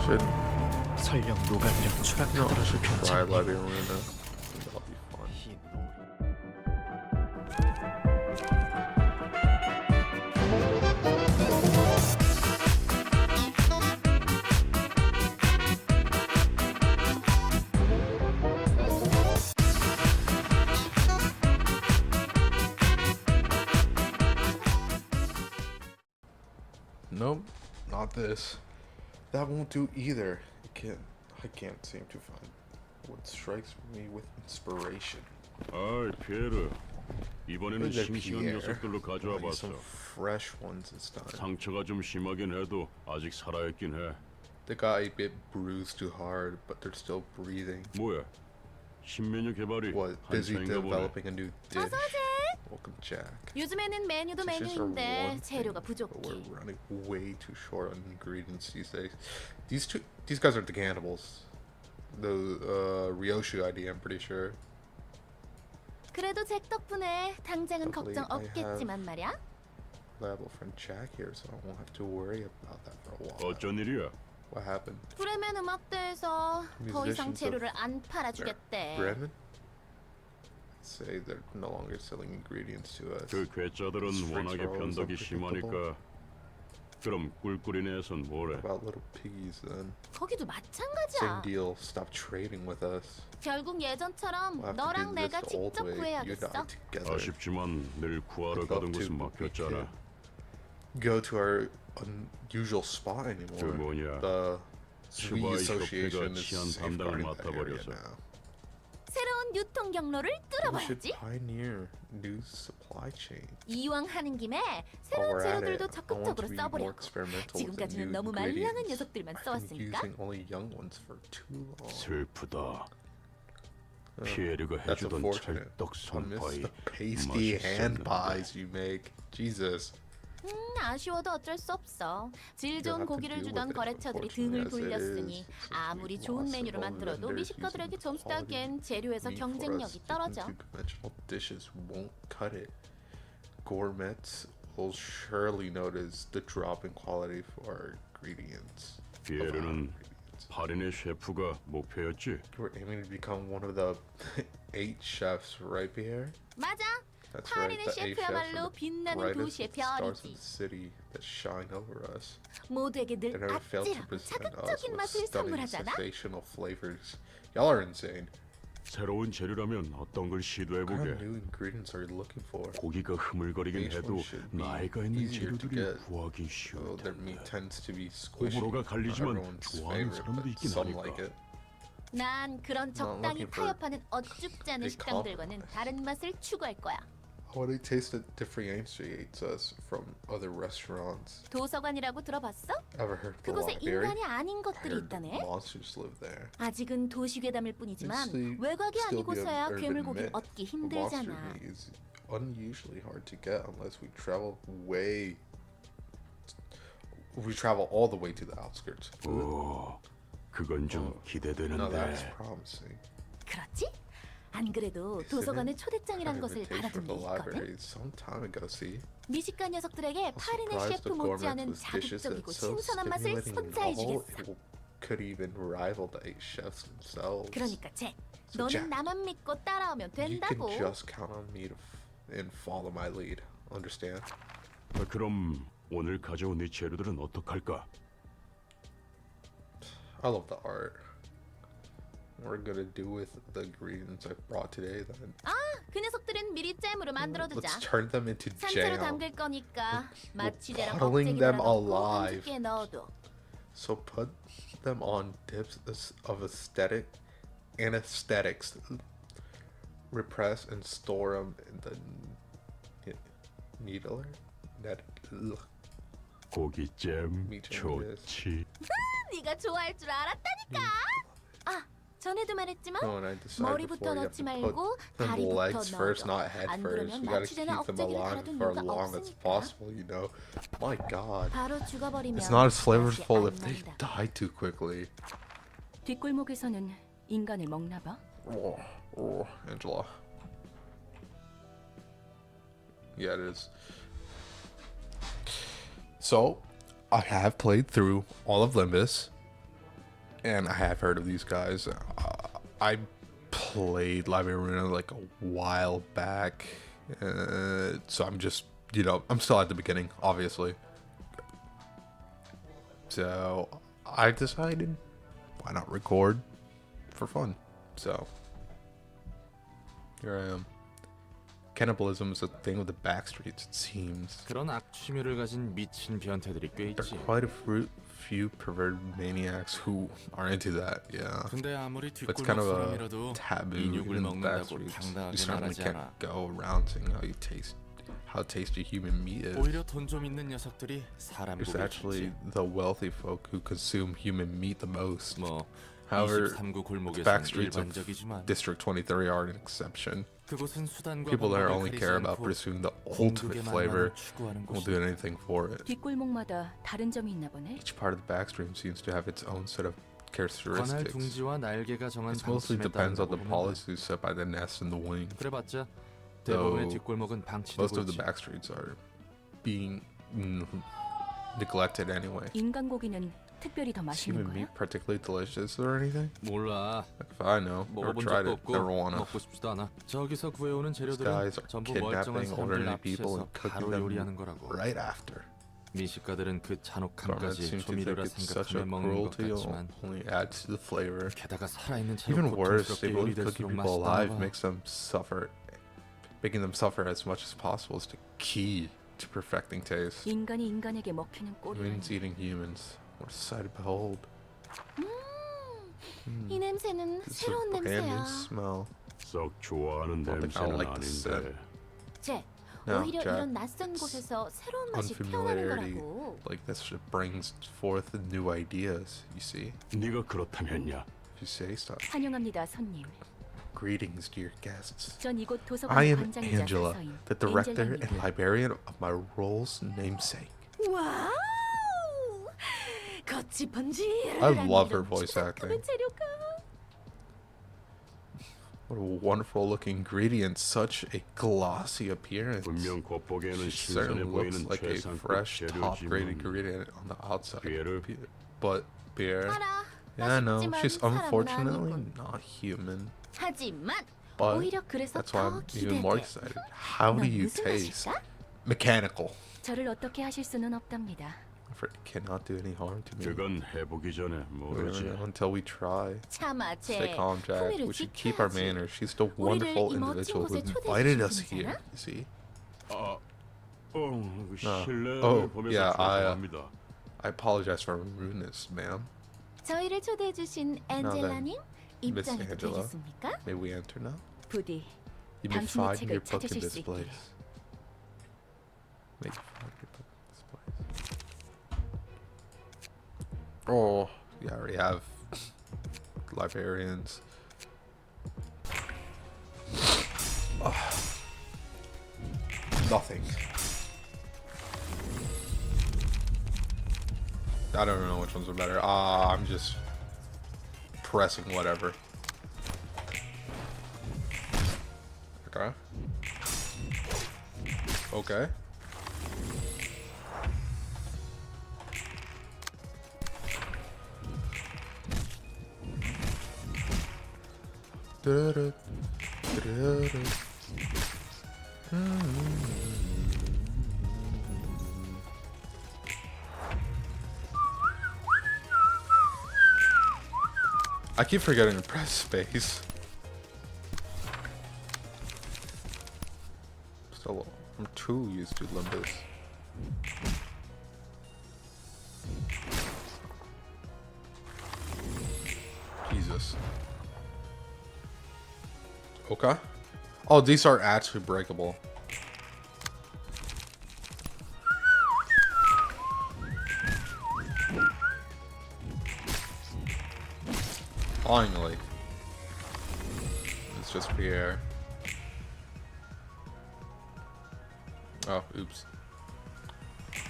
should 설령 노감이랑 추락하더라도 try 괜찮니? Library of Ruina. That'll be fun. 이 놀이. Nope, not this. That won't do either. I can't seem to find what strikes me with inspiration. 아이 피에르 이번에는 Where's their 싱싱한 Pierre? 녀석들로 가져와 Like some 봤어. fresh ones this time. 상처가 좀 심하긴 해도 아직 살아있긴 해. They got a bit bruised too hard, but they're still breathing. 뭐야? 신메뉴 개발이 What? Busy 한창인가 보네. developing a new dish. Welcome, Jack. 요즘에는 메뉴도 Dishes are 메뉴인데 one 재료가 thing, but 부족해. we're running way too short on ingredients these days. These guys are the cannibals. The Ryoshu ID, I'm pretty sure. 그래도 잭 덕분에 당장은 Luckily, 걱정 I 없겠지만 말이야. Reliable friend Jack here, so I won't have to worry about that for a while. 어쩐 일이야? What happened? 브레멘 음악대에서 더 이상 Musicians 재료를 of 안 팔아주겠대. Bremen? Say they're no longer selling ingredients to us. 그 괴짜들은 These freaks 워낙에 are always 변덕이 unpredictable. 심하니까. 그럼 꿀꿀이네선 뭐래? About little piggies then. 거기도 Same 마찬가지야. deal. Stop trading with us. 결국 예전처럼 We'll have to 너랑 do 내가 this the old 직접 way. You and I 구해야겠어. together. 아쉽지만 늘 구하러 I'd 가던 love to, 곳은 but we 막혔잖아. can't go to our unusual spot 그 anymore. 뭐냐? The Sui 슈바이 Association 협회가 is 치안 safeguarding 담당을 that area 맡아버려서. now. 새로운 유통 경로를 We should 뚫어봐야지. pioneer new supply chain. 이왕 하는 김에 While 새로운 we're at 재료들도 it, I want 적극적으로 to be more 써보려고. experimental with the 지금까지는 new 너무 말랑한 ingredients. 녀석들만 I've been 써왔으니까. using only young ones for too long. 슬프다. 피에르가 That's 해주던 unfortunate. 찰떡 I miss 손파이 the pasty hand 맛있었는데. pies you make. Jesus. 아쉬워도 어쩔 수 없어. 질 You'll 좋은 have to 고기를 deal 주던 with it, 거래처들이 unfortunately, 등을 as it 돌렸으니 is. Since 아무리 we've 좋은 lost 메뉴를 several 만들어도 vendors 미식가들에게 using 점수 quality 따기엔 재료에서 meat for us, 경쟁력이 sticking 떨어져. to conventional dishes won't cut it. Gourmets will surely notice the drop in quality for our ingredients. of our 피에르는 ingredients. 8인의 셰프가 목표였지. We're aiming to become one of the 8 chefs, right, Pierre? 맞아. That's right. 파리네 The 8 chefs 셰프야말로 are the 빛나는 brightest 도시의 stars of 별이지. the city that shine over us. 모두에게 They 늘 never fail to 아찔하고 present us 자극적인 with 맛을 stunning, 선물하잖아. sensational flavors. Y'all are insane. 새로운 재료라면 어떤 걸 What kind of 시도해보게. new ingredients are you looking for? 고기가 흐물거리긴 Each 해도 one should be 나이가 있는 easier to 재료들이 get. 구하기 쉬울 So their meat 텐데. tends to be squishy. 호불호가 Not 갈리지만 everyone's 좋아하는 favorite, 사람도 but 있긴 some 하니까. like it. 난 그런 적당히 looking for 타협하는 어줍지 않은 big 식당들과는 compromise. 다른 맛을 추구할 거야. What it tastes that differentiates us from other restaurants. 도서관이라고 들어봤어? Ever heard of the 그곳에 library? 인간이 아닌 I 것들이 heard 있다네. monsters live there. 아직은 도시 괴담일 뿐이지만 Honestly, 외곽이 still be an 아니고서야 urban 괴물고기 myth. 얻기 The monster 힘들잖아. meat is unusually hard to get unless we travel all the way to the outskirts. 오, 그건 좀 Now that's 기대되는데. promising. 그렇지? 안 그래도 도서관에 초대장이란 것을 받아둔 게 the library 있거든. some time ago. See, 미식가 녀석들에게 파리네 surprised 셰프 the 못지않은 gourmets with dishes 자극적이고 that's so 신선한 맛을 stimulating and 선사해주겠어. novel, it could even rival the 8 chefs themselves. 그러니까 잭, So Jack, 너는 나만 믿고 따라오면 You can 된다고. just count on me and follow my lead. Understand? 그럼 오늘 가져온 이 재료들은 어떡할까? I love the art. What we're gonna do with the ingredients I brought today then? 아, 그 녀석들은 미리 잼으로 만들어두자. Let's turn them into 산채로 jam. 담글 거니까 마취제랑 bottling them 억제기라도 alive. 꽤 넣어둬. So put them on dips of anesthetics. Repress and store them in the needler. 고기잼 Me 좋지. 네가 좋아할 줄 알았다니까. 아, 전에도 말했지만 Oh, and I decided 머리부터 before you have 넣지 to 말고 put them 다리부터 legs first, 넣어줘. not head 안 first. 그러면 We gotta 마취제나 keep them 억제기를 alive 갈아둔 for 이유가 as long as 없으니까. possible, you know. My God. 바로 죽어버리면 It's not as 맛이 flavorful 안 if they 난다. die too quickly. 뒷골목에서는 인간을 먹나 봐. Oh, Angela. Yeah, it is. So, I have played through all of Limbus. and I have heard of these guys. I played Library of Ruina like a while back, so I'm just, I'm still at the beginning, obviously. So I decided, why not record for fun? So here I am. Cannibalism is a thing of the backstreets, it seems. 그런 악취미를 가진 미친 변태들이 꽤 There 있지. are quite a few perverted maniacs who are into that, yeah. 근데 아무리 But it's kind 뒷골목 of a 사람이라도 taboo 인육을 in the 먹는다고 backstreets. You 당당하게 certainly 말하지 can't 않아. go around saying how tasty human meat is. 오히려 돈 좀 있는 녀석들이 사람 It's 고기를 actually 찾지. the wealthy folk who consume human meat the most. 뭐 However, 23구 the 골목에서는 backstreets of 일반적이지만 District 23 are an exception. 그곳은 수단과 People there 방법을 only 가리지 care about 않고 pursuing the ultimate 궁극의 flavor 만남을 추구하는 and will 곳이. do anything for it. 뒷골목마다 다른 점이 있나 보네. Each part of the backstream seems to have its own set of 관할 characteristics. 둥지와 날개가 정한 It mostly 방침에 depends on 따른다고 the 보면 돼. policies set by the nest and the wing. 그래봤자 Though 대부분의 뒷골목은 방치되고 most of the 있지. backstreets are being neglected anyway. 인간 고기는 특별히 더 Is 맛있는 human 거야? meat particularly delicious or anything? 몰라. Like if I know, never 먹어본 tried 적도 it, 없고 never wanna. 먹고 싶지도 않아. 저기서 구해오는 These 재료들은 guys are 전부 멀쩡한 kidnapping 사람들 elderly people 납치해서 and cooking 바로 them 요리하는 거라고. right after. 미식가들은 그 Government 잔혹함까지 seems to think 조미료라 it's such a 생각하며 먹는 것 cruelty 같지만 only adds to the flavor. 게다가 살아있는 채로 Even worse, they 고통스럽게 believe 요리될수록 cooking people alive 맛있다나 봐. making them suffer as much as possible is the key to perfecting taste. 인간이 인간에게 먹히는 Humans 꼴이라니. eating humans. What a sight to behold. 이 냄새는 This is 새로운 a brand new 냄새야. smell. 썩 좋아하는 Don't think I'll 냄새는 like the scent. 아닌데. 쟤, No, 오히려 Jack. 이런 낯선 곳에서 새로운 맛이 태어나는 Unfamiliarity 거라고. like this shit brings forth new ideas, you see? 네가 그렇다면야. If you say so. 환영합니다, 손님. Greetings, dear guests. 전 이곳 I 도서관 am 관장이자 Angela, 사서인 the director 엔젤라입니다. and librarian of my role's namesake. 와우! 겉이 번질한 I love her 이런 voice 추상적인 acting. 재료가. What a wonderful looking ingredient, such a glossy appearance. 분명 겉보기에는 She certainly 신선해 looks 보이는 like a 최상급 fresh, top-grade 재료지만 ingredient on the outside. Beer. But beer, 알아. yeah, I know. 맛있지만 She's 사람은 unfortunately 아니군. not human. 하지만 But 오히려 그래서 that's why 더 I'm even more 기대돼. excited. How do 넌 you 무슨 taste? 맛일까? Mechanical. 저를 어떻게 하실 수는 없답니다. I'm afraid it cannot do any harm to me. 그건 해보기 전에 모르지. Until we try. 참아, Stay 쟤. calm, Jack. 품위를 We should keep our 지켜야지. manners. She's the wonderful 이 멋진 individual who 곳에 초대해 invited 주신 us here. 분이잖아? You see? 실례를 Oh, 보면서 yeah, 죄송합니다. I apologize for rudeness, ma'am. 저희를 초대해 주신 엔젤라님 Miss 입장해도 Angela. 되겠습니까? May we enter now? 부디 You may 당신의 find 책을 your book in 찾으실 this 수 있게. place. May you find your book in this place. Oh, yeah, I already have librarians. Nothing. I don't know which ones are better. I'm just pressing whatever. Okay. Okay. Da-da, da-da-da. I keep forgetting to press space. Still, I'm too used to Limbus. Jesus. Okay. Oh, these are actually breakable. Finally. It's just Pierre. Oh, oops.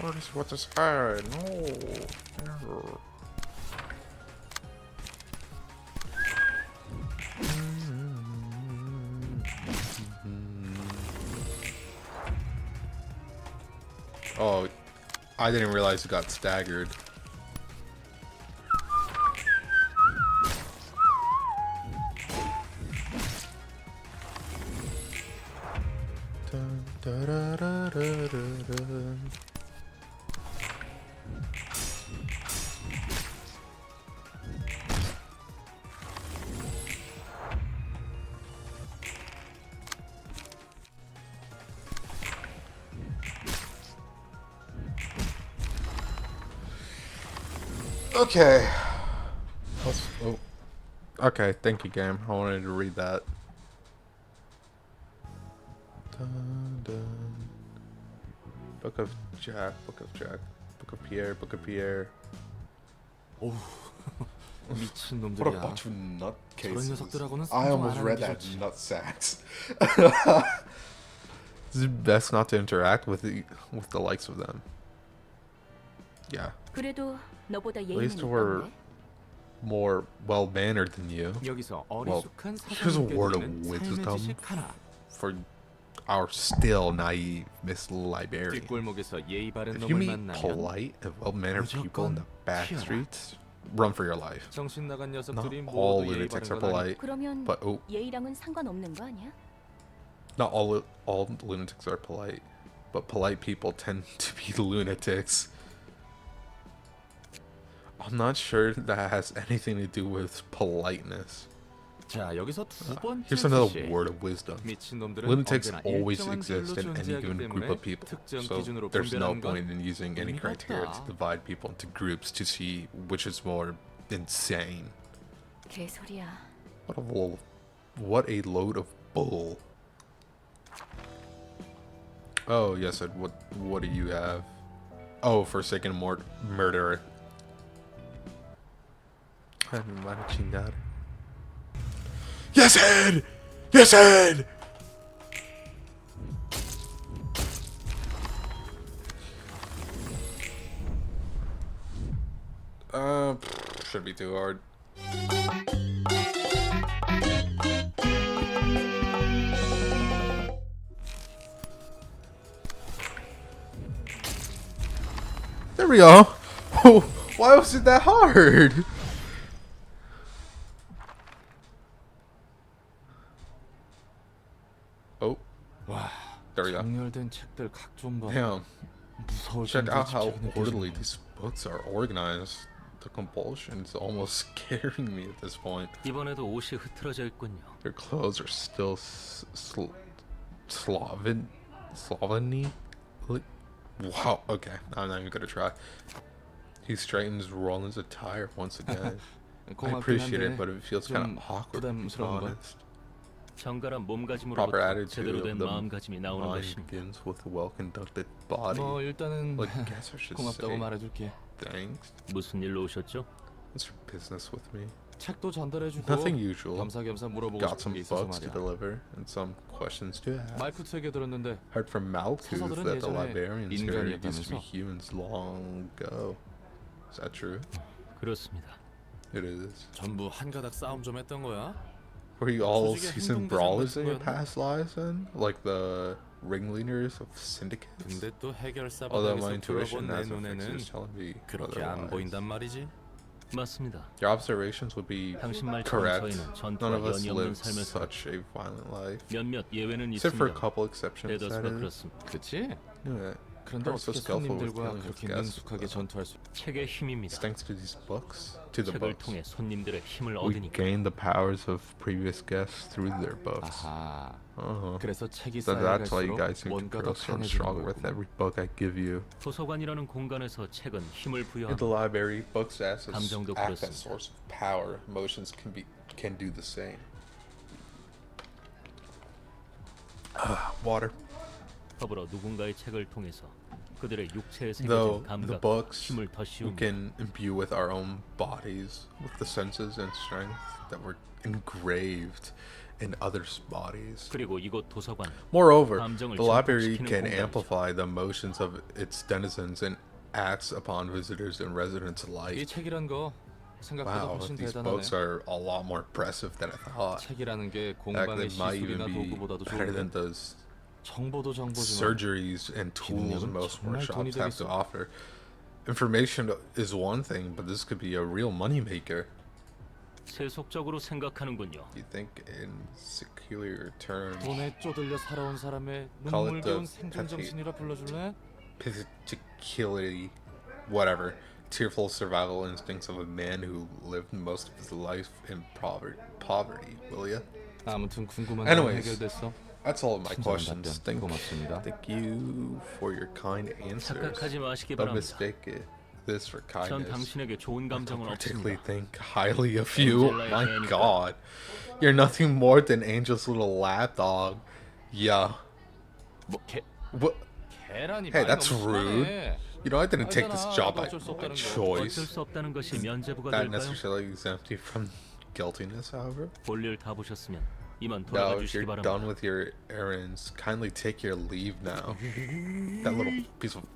What is with this guy? No. Error. Oh, I didn't realize it got staggered. Okay. Oh. Okay, thank you, game. I wanted to read that. Dun, dun. Book of Jack, Book of Jack, Book of Pierre, Book of Pierre. 미친 What a 놈들이야. bunch of 저런 nutcases. 녀석들하고는 I 상종 almost 안 read 하는 게 that 좋지. nutsacks. It's best not to interact with the likes of them. Yeah, 그래도 너보다 at 예의는 least we're 있던데. more well mannered than you. 여기서 Well, 어리숙한 here's a word of 사장님께 드리는 삶의 wisdom 지식 하나. for our still naive Miss Library. 뒷골목에서 예의 바른 If you 놈을 meet 만나면 polite and well-mannered people in the back 튀어라. streets, run for your life. 정신 나간 Not 녀석들이 all 모두 예의 lunatics 바른 are 건 아니. polite, 그러면 but oh, 예의랑은 상관없는 거 아니야? not all lunatics are polite, but polite people tend to be lunatics. I'm not sure that has anything to do with politeness. 자, 여기서 두 번째 Here's another 지식. word of wisdom. 미친 놈들은 Lunatics 언제나 always 일정한 exist 비율로 in any 존재하기 given group 때문에 of people, 특정 so 기준으로 there's no 분별하는 point 건 in using any 의미가 criteria to 없다. divide people into groups to see which is more insane. 개소리야. What a load of bull. Oh yes, Ed, what do you have? Oh, Forsaken Murderer. Yes, Ed! Yes, Ed! Should be too hard. There we go. Why was it that hard? Oh, 와, there we go. 정렬된 책들 각종 봐. Damn. 무서울 Check 정도로 out how 집착이 orderly 느껴지네. these books are organized. The compulsion's almost scaring me at this point. 이번에도 옷이 흐트러져 있군요. Your clothes are still Sloveny? Wow, okay. I'm not even gonna try. He straightens Roland's attire once again. I 고맙긴 appreciate it, 한데 but it feels kind 좀 of awkward, to be 부담스러운 건 honest. 정갈한 Proper 몸가짐으로부터 attitude 제대로 of 된 the 마음가짐이 나오는 mind 것입니다. begins with a well-conducted body. 뭐 일단은 Like, I guess I should 고맙다고 say 말해줄게. thanks. 무슨 일로 오셨죠? What's your business with me? 책도 전달해주고 Nothing usual. 겸사겸사 물어보고 Got 싶은 some 게 있어서 books to 말이야. deliver and some questions to ask. 말쿠트에게 들었는데 Heard from Malkuth 사서들은 that the 예전에 librarians here used to be 인간이었다면서? humans long ago. Is that true? 그렇습니다. It is. 전부 한가닥 싸움 좀 했던 거야? Were you all 조직의 seasoned 행동대장 brawlers 같은 in your 거였나? past lives then? Like the ringleaders of syndicates? 근데 또 해결사 Although my 바닥에서 intuition 둘러본 내 as a fixer 눈에는 is telling me 그렇게 안 보인단 otherwise. 말이지. 맞습니다. Your observations would be 당신 말처럼 correct. 저희는 None 전투와 of us 연이 없는 live 삶을 살아 such a violent life. 몇몇 예외는 Except for a 있습니다. couple exceptions, 대다수가 that is. 그렇습니다. 그치? Yeah. 그런데 We're so 어떻게 skillful with 손님들과 dealing with 그렇게 guests. 능숙하게 전투할 수? 책의 힘입니다. It's thanks to these books, to the 책을 books. 통해 손님들의 힘을 We 얻으니까. gain the powers of previous guests through their books. 아하. Uh-huh. 그래서 책이 So that's why you 쌓여갈수록 guys seem to 뭔가 grow 더 so 강해지는 strong with 거구나. every book I give you. 도서관이라는 공간에서 책은 힘을 In 부여합니다. the library, books act as 감정도 a 그렇습니다. source of power. Emotions can do the same. Water. 더불어 누군가의 책을 통해서 그들의 육체에 Though 새겨진 the 감각, books 힘을 더 we 씌웁니다. can imbue with our own bodies, with the senses and strength that were engraved in others' bodies. 그리고 이곳 도서관 Moreover, 감정을 the library 증폭시키는 can 공간이죠. amplify the emotions of its denizens and acts upon visitors and residents 이 alike. 책이란 거 생각보다 Wow, 훨씬 these 대단하네. books are a lot more impressive than I thought. 책이라는 게 Heck, 공방의 they might 시술이나 even be 도구보다도 better than 좋은데 those 정보도 정보지만 surgeries and tools 기능력은 most 정말 돈이 workshops have to 되겠어. offer. Information is one thing, but this could be a real moneymaker. 세속적으로 생각하는군요. You think in secular terms, 돈에 쪼들려 살아온 사람의 Call it 눈물겨운 the 생존 정신이라 불러줄래? particularly, whatever, tearful survival instincts of a man who lived most of his life in poverty, will ya? 아무튼 궁금한 건 Anyways, 해결됐어. That's all of my 친절한 questions. 답변 고맙습니다. Thank you for your kind answers. 착각하지 마시기 Don't 바랍니다. mistake it. this for 전 kindness. 당신에게 좋은 I don't 감정은 particularly 없습니다. think highly of you. Angela My Danica. God, you're nothing more than Angel's little lapdog. Yeah. 뭐 개, What? 계란이 Hey, 말이 that's 너무 rude. 심하네. You know, I didn't take this 알잖아, job 나도 by 어쩔 수 없다는 거. 어쩔 choice. 수 없다는 것이 면죄부가 That 될까요? necessarily exempt you from guiltiness, however. 볼일 다 보셨으면 이만 Now, 돌아가 if 주시기 you're 바랍니다. done with your errands, kindly take your leave now. That little piece of.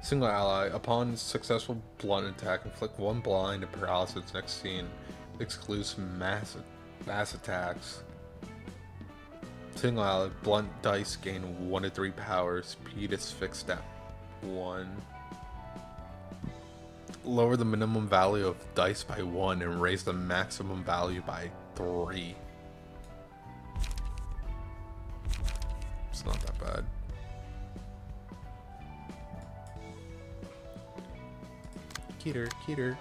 Single ally. Upon successful blunt attack, inflict 1 blind and paralysis next scene. Excludes mass attacks. Single ally. Blunt dice gain 1 to 3 power. Speed is fixed at 1. Lower the minimum value of dice by 1 and raise the maximum value by 3. It's not that bad. Keter, Keter.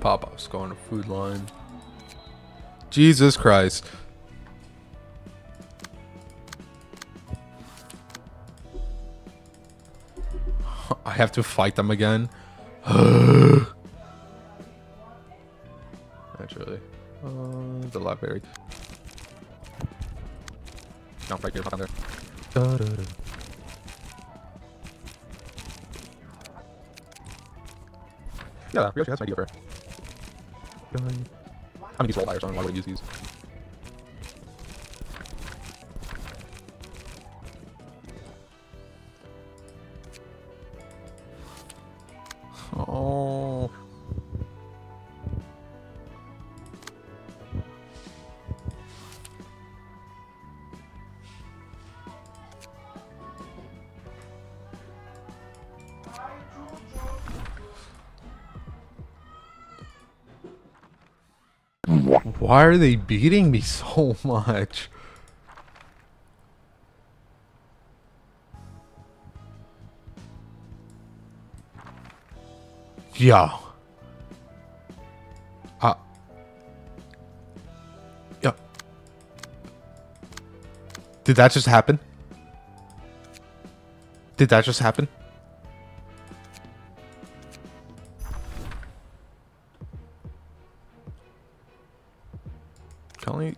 Pop-Up's going to Food Line. Jesus Christ. I have to fight them again. Naturally. The library. No, right here, not down there. Da-da-da. Yeah, we actually have some idea for it. I'm gonna use roll fire, so I don't know why would I use these. Oh. Why are they beating me so much? Yeah. Yeah. Did that just happen? Did that just happen? Kelly?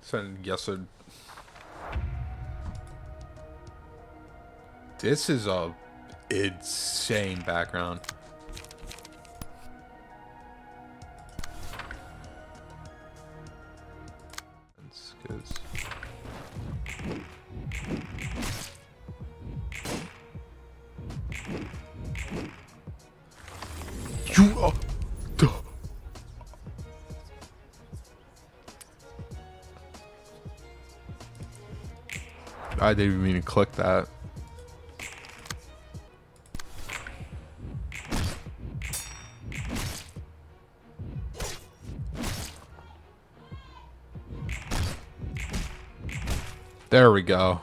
Send yes or this is a insane background. That's 'cause you are. I didn't even mean to click that. There we go.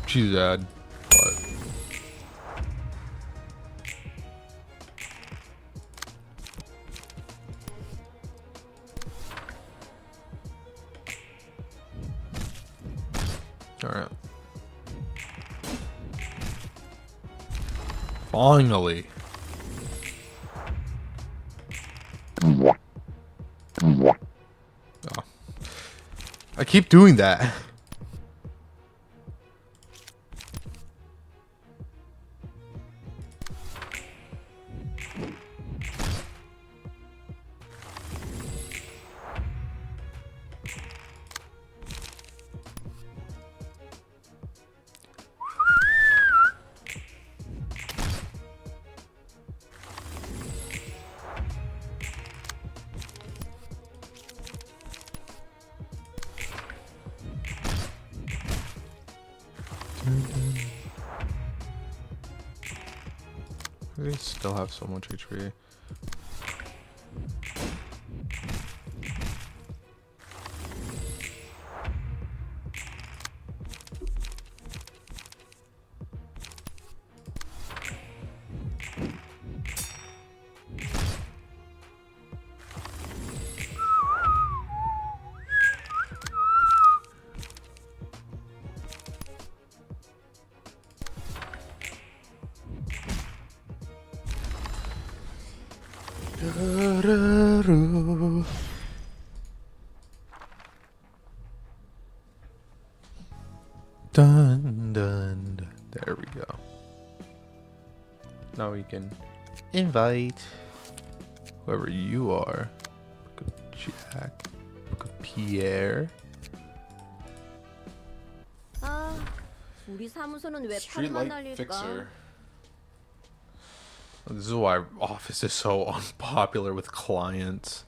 She's dead. But all right. Finally. Oh. I keep doing that. We still have so much HP. Dun, dun, dun. There we go. Now we can invite whoever you are. Look at Jack. Look at Pierre. 아, 우리 사무소는 왜 팔만 날릴까? This is why our office is so unpopular with clients.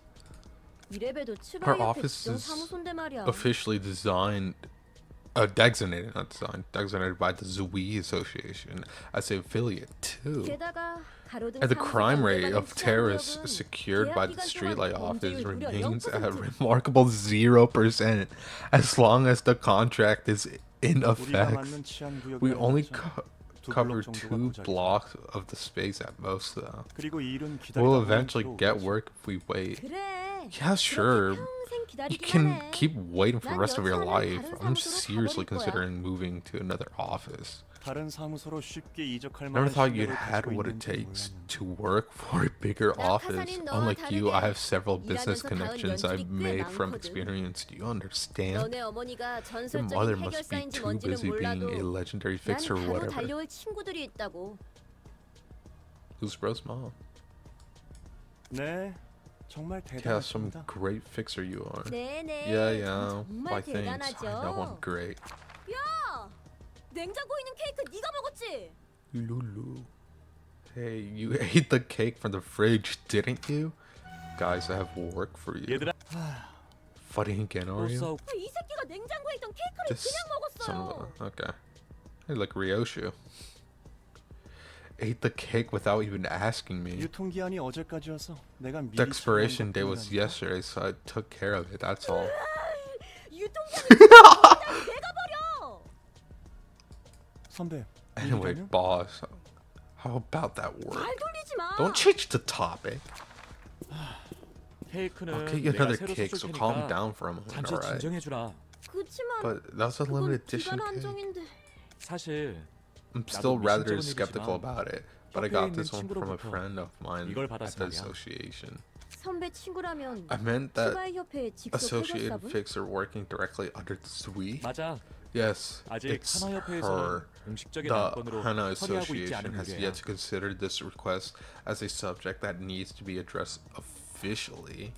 이래봬도 Our 7월 옆에 office 지정 is 사무소인데 말이야. officially designated by the Zui Association as an affiliate too. 게다가 가로등 And the 사무소 crime rate 경제관리 of terrorists 지원 secured by the 계약 streetlight 기간 office 동안 remains 범죄율 at a 무려 0%. remarkable 0% as long as the contract is in effect. We only cover 2 blocks of the space at most though. We'll eventually get work if we wait. 그래. Yeah, sure. 평생 You 기다리기만 can 해. keep waiting for the rest of your 난 life. 여차하면 I'm 다른 사무소로 seriously 가버릴 거야. considering moving to another office. 다른 사무소로 쉽게 이적할 Never 만한 thought you'd 실력을 had 가지고 what it 있는지 takes 몰랐는데. to work for a bigger office. 낙하산인 너와 Unlike you, I have 다르게 several business 일하면서 connections 닿은 I've 연줄이 꽤 made from 많거든. experience. Do you understand? 너네 어머니가 Your 전설적인 mother must be 해결사인지 too 뭔지는 busy being 몰라도 a legendary 난 fixer or 바로 whatever. 달려올 친구들이 있다고. Who's bro's mom? 네, 정말 Yeah, some 대단하십니다. great fixer you are. 네네. Yeah. 정말 Why thanks? I know I'm 대단하죠. great. 야, 냉장고에 있는 케이크 네가 먹었지? Lulu. Hey, you ate the cake from the fridge, didn't you? Guys, I have work for you. 얘들아, Fighting again, are 또 you? 싸우. 이 새끼가 냉장고에 있던 케이크를 This 그냥 son of 먹었어요. a... Okay. Hey, look, Ryoshu. Ate the cake without even asking me. 유통기한이 어제까지여서 내가 미리 The expiration date was 주문한 것뿐이라니까. yesterday, so I took care of it, that's all. 유통기한이 지나면 내가 버려. 선배, Anyway, 일이라면? boss, how about that work? 말 돌리지 마. Don't change the topic. 케이크는 I'll get you 내가 another 새로 cake, 술 so calm 테니까 down for a moment, 잠시 alright? 진정해주라. 그치만 But that's a 그건 limited edition 기간 cake. 한정인데. 사실 I'm still 나도 rather 미심쩍은 skeptical 일이지만 about it, but I 협회에 got 있는 this one from a 친구로부터 friend of mine 이걸 at 받았어 the 말이야. association. 선배 친구라면 I meant that 치바이 협회 직속 associated 해결사분? fixer working directly under the Zui. 맞아. Yes, 아직 it's 하나협회에서는 her. 공식적인 The 안건으로 Hana 처리하고 있지 Association 않은 has 일이야. yet to consider this request as a subject that needs to be addressed officially.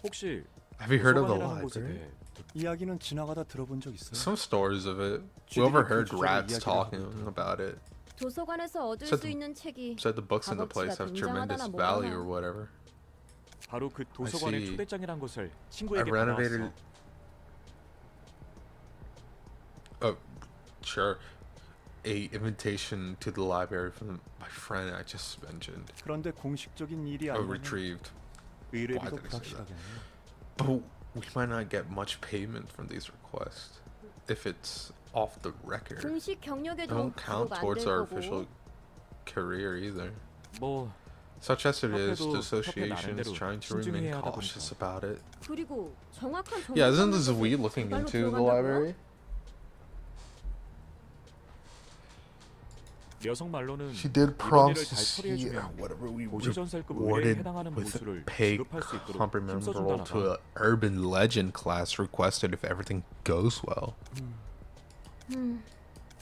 혹시 Have you heard of the 도서관이라는 곳에 library? 대해 이야기는 지나가다 들어본 적 있어요? Some stories of it. We 주들이 overheard 그 주제로 rats 이야기를 talking 하고 있더라고. about it. 도서관에서 얻을 Said 수 the- 있는 책이 Said the books in the place 값어치가 have tremendous 굉장하다나 value or 뭐라나. whatever. 바로 그 도서관의 see. 초대장이란 것을 I 친구에게 renovated. 받아왔어. Oh, sure. A invitation to the library from my friend I just mentioned. 그런데 공식적인 일이 Oh, 아니면 retrieved. 의뢰비도 Why did I say that? 불확실하겠네요. But we might not get much payment from these requests if it's off the record. 공식 They 경력에도 don't count 기록 towards 안될 our 거고. official career either. 뭐 Such as it is, 협회도 the association is 나름대로 trying to remain 신중해야 하다 cautious 보니까. about it. 그리고 정확한 정보 Yeah, isn't the 찾는 Zui 것에 looking 제발로 into the 들어간다고요? library? 여성 말로는 She did 이번 promise 일을 to 잘 see 처리해주면 whatever we 고시전설급 의뢰에 awarded 해당하는 with a 보수를 pay 지급할 수 있도록 comparable 힘써준다나 to 봐. an urban legend class requested if everything goes well.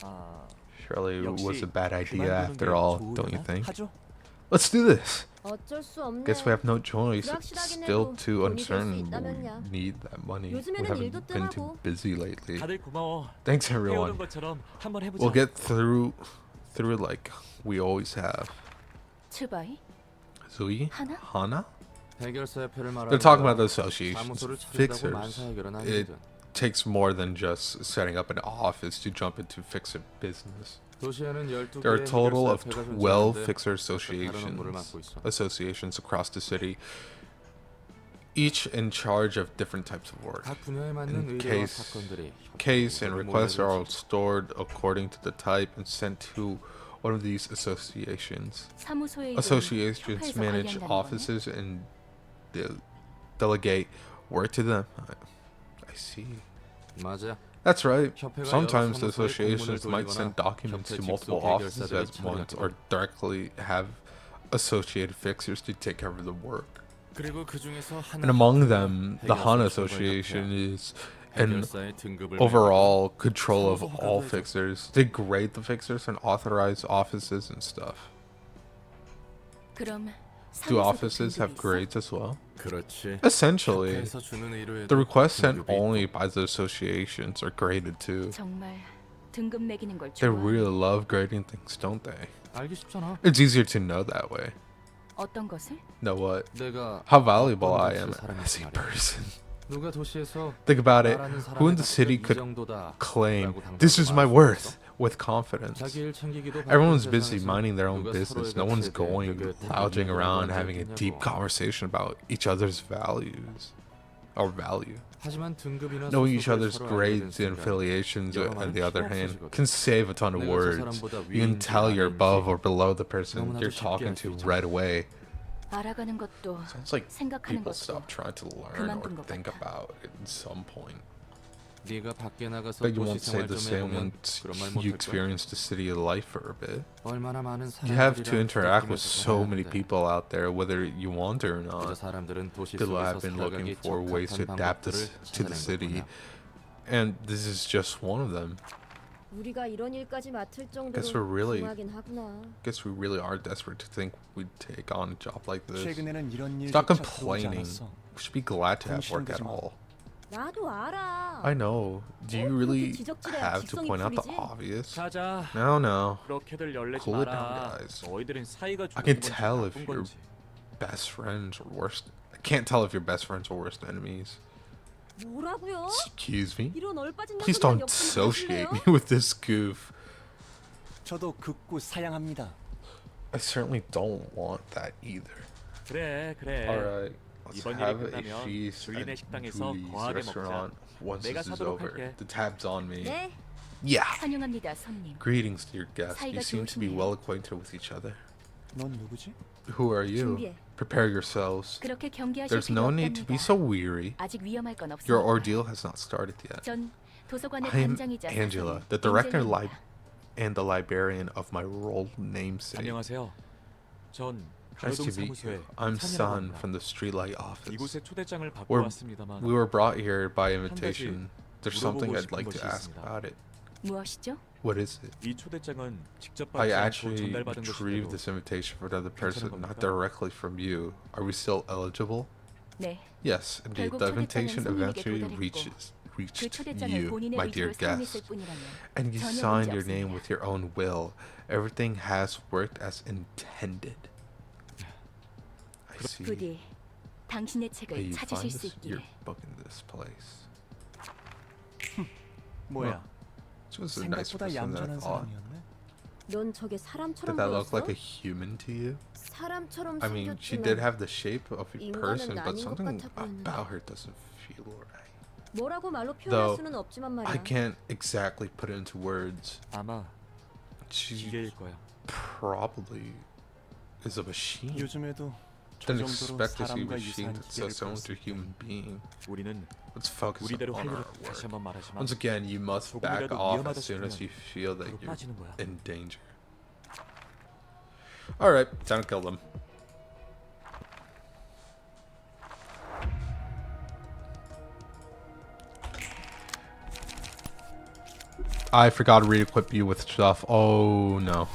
아, Surely it was 역시 a bad idea 그만두는 after 게 all, don't you 좋으려나? think? 하죠. Let's do this. 어쩔 수 없네. Guess we have no choice. It's 불확실하긴 still 해도 too 돈이 될수 uncertain, but 있다면야. we need that money. We 요즘에는 haven't 일도 been too 뜸하고. busy lately. 다들 고마워. Thanks 해오는 everyone. 것처럼 한번 해보자. We'll get through it like we always have. 치바이? Zui? 하나? Hana? 해결사 협회를 말하는 They're talking about the 거야. association's 사무소를 차린다고 fixers. 만사 해결은 It 아니거든. takes more than just setting up an office to jump into fixer business. There are a total of 12 fixer associations across the city, each in charge of different types of work. In case and requests are all stored according to the type and sent to one of these associations. 사무소의 일은 Associations 협회에서 manage 관리한다는 거네? offices and delegate work to them. I see. That's right. Sometimes the associations might send documents to multiple offices at once or directly have associated fixers to take care of the work. And among them, the HANA Association is in overall control of all fixers. They grade the fixers and authorize offices and stuff. 그럼 Do 사무소도 offices 등급이 have 있어? grades as well? Essentially, the requests sent only by the associations are graded too. 정말 등급 매기는 걸 They 좋아. really love grading things, don't they? It's easier to know that way. 어떤 것을? Know what? How valuable I am as a person. Think about it. Who in the city could claim, this is my worth, with confidence? Everyone's busy minding their own business. No one's going, lounging around, having a deep conversation about each other's values. Or value. Knowing each other's grades and affiliations, on the other hand, can save a ton of words. You can tell you're above or below the person you're talking to right away. 알아가는 것도 Sounds like 생각하는 people 것도 stop trying to learn or 그만둔 것 think 같아. about it at some point. But you won't say the same once you experience the city life for a bit. You have to interact with so many people out there, whether you want to or not. People have been looking for ways to adapt this to the city, and this is just one of them. 우리가 이런 일까지 맡을 Guess 정도로 we're really, 궁하긴 하구나. guess we really are desperate to think we'd take on a job like this. 최근에는 이런 Stop 일조차 들어오지 complaining. 않았어. We should be glad to have work at 당신은 all. 나도 알아. I know. Do you really 그렇게 지적질해야 have to 직성이 point out the 풀리지? obvious? 자자. No. 그렇게들 열내지 Cool it down, 마라. guys. 너희들은 사이가 I can 좋은 건지 tell if 나쁜 you're 건지. best friends or worst. I can't tell if you're best friends or worst enemies. 뭐라고요? Excuse me? 이런 얼빠진 Please 녀석이랑 don't 엮으면 associate 되실래요? me with this goof. 저도 극구 사양합니다. I certainly don't want that either. 그래. Alright, let's 이번 일이 have a 끝나면 feast 줄리네 at 식당에서 Julie's 거하게 restaurant once 내가 this is 사도록 over. 할게. The tab's on me. 네. Yeah. 환영합니다, 손님. Greetings to your guests. You 사이가 seem to be 좋으시네요. well acquainted with each other. 넌 누구지? Who are you? 준비해. Prepare yourselves. 그렇게 경계하실 There's 필요 no need to be 없답니다. so weary. 아직 위험할 건 없습니다. Your ordeal has not started yet. 전 도서관의 I am 단장이자 Angela, 사장, the director 엔젤입니다. and the librarian of my role namesake. 안녕하세요. 전 Nice 가로동 to meet 사무소에 you. I'm 찬이라고 Sun 합니다. from the Streetlight office. 이곳에 초대장을 받고 We're- 왔습니다만 We were brought here by invitation. There's something 물어보고 I'd like 싶은 to 것이 ask 있습니다. about it. 무엇이죠? What is it? 이 초대장은 직접 I 받지 않고 actually 전달받은 retrieved 것인데도 this invitation from another person, not 겁니까? directly from you. Are we still eligible? 네. Yes, indeed. 결국 The 초대장은 invitation 손님에게 eventually 도달했고 그 reached 초대장을 you, 본인의 my dear 의지로 사용했을 guest. 뿐이라면 And you 전혀 signed 문제 your name 없습니다. with your own will. Everything has worked as intended. I see. 부디 당신의 May 책을 you 찾으실 find 수 your 있기를. book in this place. 뭐야? She was a nicer 생각보다 person than I 얌전한 thought. 사람이었네. 넌 저게 사람처럼 Did that look 보였어? like a human to you? 사람처럼 I mean, she 생겼지만 did have the shape of a 인간은 person, but 아닌 것 something 같아 보였는데. about her doesn't feel right. 뭐라고 말로 Though, 표현할 수는 없지만 I 말이야. can't exactly put it into words. 아마 She 기계일 거야. probably is a machine. 요즘에도 저 Didn't 정도로 expect to see a 사람과 machine 유사한 that 기계를 says someone's a 보였을 human 때 being. 우리는 Let's focus 우리대로 on 할 our 일을 다시 work. 한번 말하지만 Once again, you must back 조금이라도 off 위험하다 as soon as 싶으면 you feel that 그로 you're 빠지는 거야. in danger. Alright, time to kill them. I forgot to re-equip you with stuff. Oh no.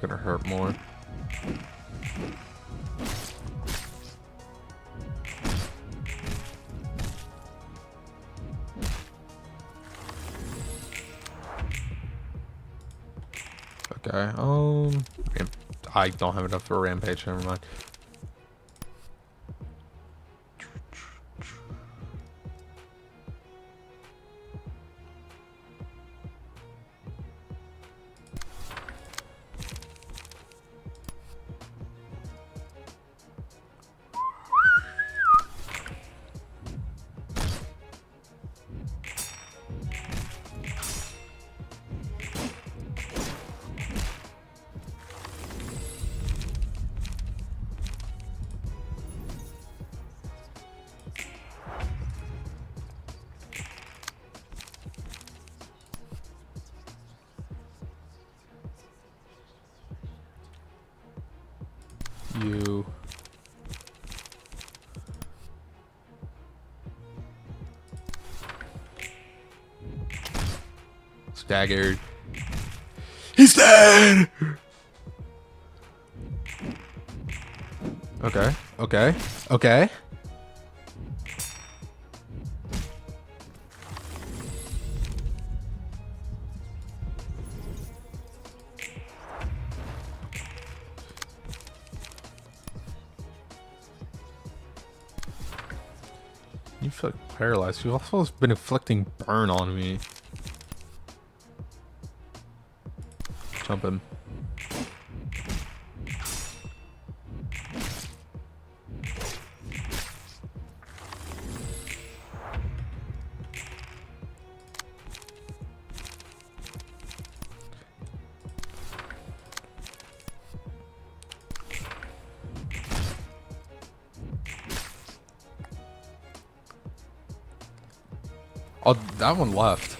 Gonna hurt more. Okay, I don't have enough for a rampage. Never mind. You. Staggered. He's dead! Okay, okay, okay. You feel like paralyzed. You've also been inflicting burn on me. Jump him. Oh, that one left.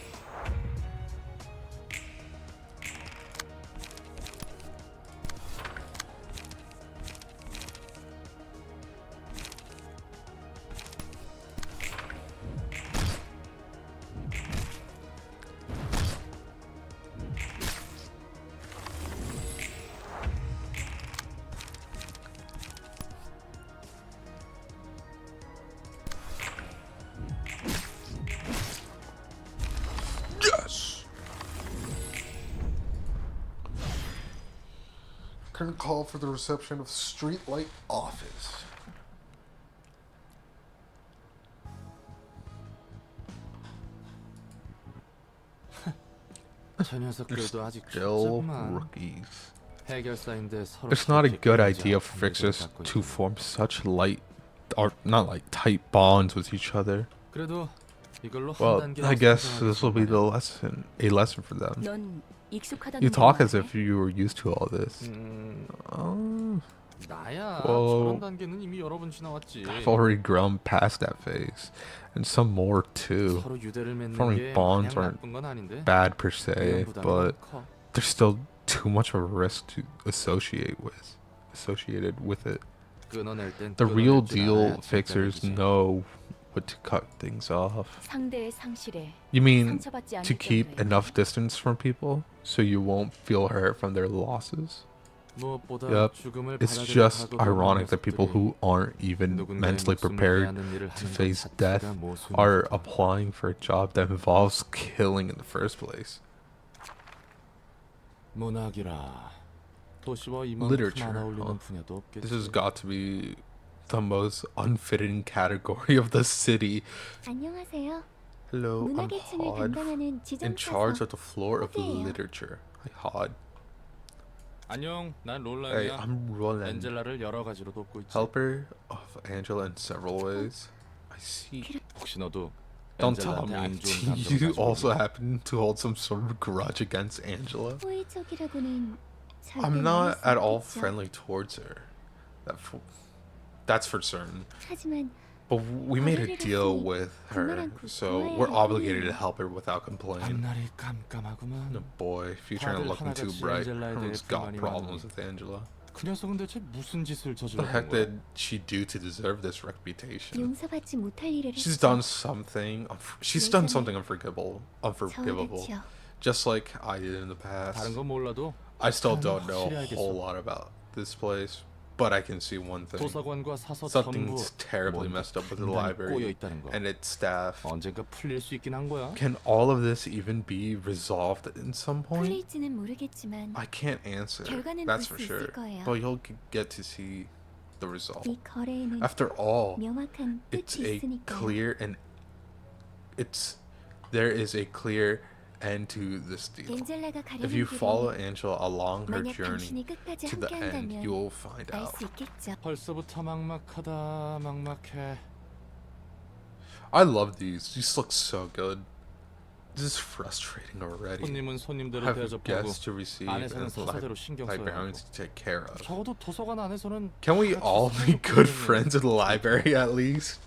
Yes. Current call for the reception of Streetlight Office. 저 녀석들도 아직 Still 좁구만. rookies. 해결사인데 서로 It's not a 그렇게 good 끊이지 idea 않고 for fixers 갖고 to 있구나. form such light, or not like tight bonds with each other. 그래도 이걸로 한 Well, 단계라도 I guess 성장하겠어, this will be the 말이야. lesson for them. 넌 익숙하다는 You talk 걸 as if you were used to all this. 나야 Well, 저런 단계는 이미 여러 번 지나왔지. I've already grown past that phase, and some more too. 서로 유대를 맺는 Forming 게 bonds 마냥 aren't 나쁜 건 아닌데. Bad per se, 위험 부담이 but 너무 커. there's still too much of a risk to associated with it. 끊어낼 땐 The real 끊어낼 줄 deal 알아야 fixers 진짜 know what to cut things off. 상대의 상실에 You mean 상처받지 to 않을 keep 정도의 enough distance from people so you won't feel hurt from their losses? 무엇보다 Yep. 죽음을 It's 받아들여 just 각오하는 ironic that people 녀석들이 who aren't even 누군가의 mentally 목숨을 prepared 위하는 일을 to 하는 것 face death 자체가 모순이다. are applying for a job that involves killing in the first place. 문학이라 도시와 이만큼 Literature, 안 어울리는 huh? 분야도 없겠지. This has got to be the most unfitting category of the city. 안녕하세요. Hello, I'm 문학의 층을 Hod, 담당하는 in charge 지정사서 of the floor of 허드예요. literature. Hi, Hod. 안녕, 난 Hey, 롤라야. I'm Roland, 엔젤라를 여러 가지로 돕고 있지. helper of Angela in several ways. I see. 혹시 너도 Don't tell 엔젤라한테 me. 안 좋은 Do 감정 you 가지고 also 있니? happen to hold some sort of grudge against Angela? 호의적이라고는 절대 I'm 말할 not 수 at all 없겠죠. friendly towards her. That's for certain. 하지만 But we made a 거리를 deal 갔으니 with her, 그만한 so 도와야 we're 할 obligated to 뿐이에요. help her without complaining. 앞날이 깜깜하구만. No, boy, future ain't 다들 looking too 하나같이 bright. 엔젤라에 대해 Everyone's got 불만이 problems 많으니. with Angela. 그 녀석은 대체 무슨 짓을 What the 저질렀던 heck 거야? did she do to deserve this reputation? 용서받지 못할 일을 She's 했죠. done something. She's done something unforgivable. Unforgivable. 저어렸죠. Just like I did in the 다른 past. 건 몰라도 I still 하나는 don't know 확실히 a 알겠어. whole lot about this place, But I can see one thing. 도서관과 사서 전부 Something's terribly 뭔가 messed up with the 단단히 꼬여 library 있다는 거. and its staff. 언젠가 풀릴 수 있긴 한 거야. Can all of this even be resolved in some point? 풀릴지는 모르겠지만 I can't answer. 결과는 That's 볼 for 수 sure. 있을 거예요. But you'll get to see the result. 이 거래에는 After all, 명확한 it's 뜻이 a 있으니까요. clear and there is a clear end to this deal. 엔젤라가 If you 가려는 follow 길은 Angela along her 만약 journey 당신이 끝까지 to the end, 함께한다면 you'll find 알 out. 수 있겠죠. 벌써부터 막막하다. 막막해. I love these. These look so good. This is frustrating already. 손님은 손님대로 Have 대접하고 guests to receive 안에서는 and 사서대로 신경 써야 하고. librarians to take care of. 적어도 도서관 안에서는 Can we 같이 all be 사서 good 보내면 friends in the library at least?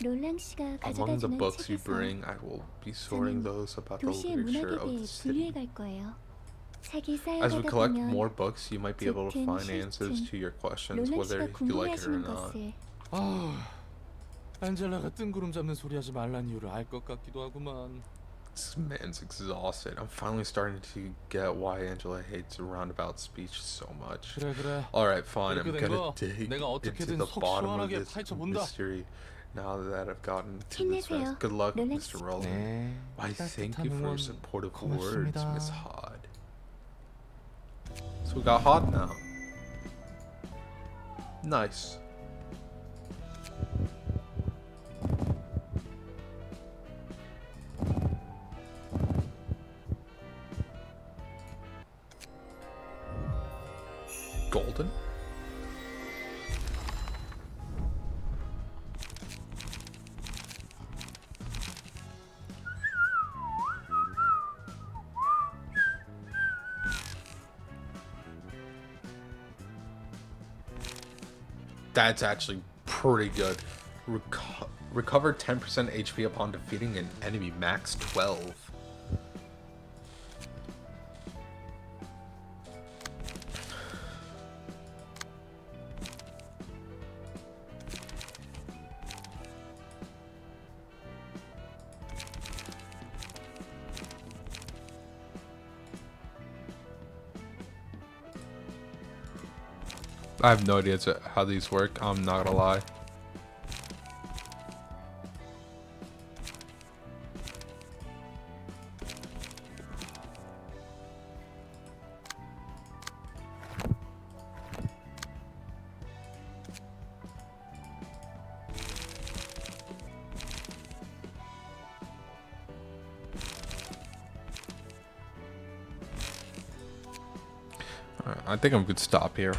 롤랑 씨가 Among the 가져다주는 books you 책에서 bring, I will be sorting 저는 those about the 도시의 literature 문학에 of 대해 the city. 분류해 갈 거예요. 책이 As 쌓여가다 we collect 보면 more books, you might be able to 좋든 find answers 싫든 to your questions, 롤랑 whether 씨가 you like it or 궁금해하시는 not. 것을 아, 안젤라가 뜬구름 잡는 소리 하지 말란 이유를 알 것 같기도 하구만. This man's exhausted. I'm finally starting to get why Angela hates roundabout speech so much. 그래 그래. Alright, fine. I'm 그렇게 된 gonna 거 dig 내가 into 어떻게든 the 속 bottom of 시원하게 this 파헤쳐본다. mystery now that I've gotten to this 힘내세요, mess. Good luck, 롤렉 Mr. 씨. Rowland. 네. Why, thank 따뜻한 you for 응원 your supportive words, 고맙습니다. Miss Hod. So we got Hod now. Nice. Golden? That's actually pretty good. Recover 10% HP upon defeating an enemy, max 12. I have no idea how these work, I'm not gonna lie. Alright, I think I'm good to stop here.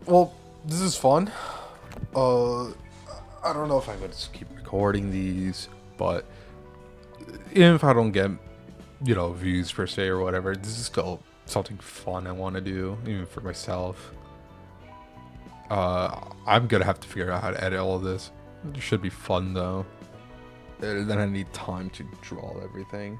Well, this is fun. I don't know if I'm going to keep recording these, but even if I don't get, you know, views per se or whatever, this is still something fun I want to do, even for myself. I'm gonna have to figure out how to edit all of this. It should be fun though. And then I need time to draw everything.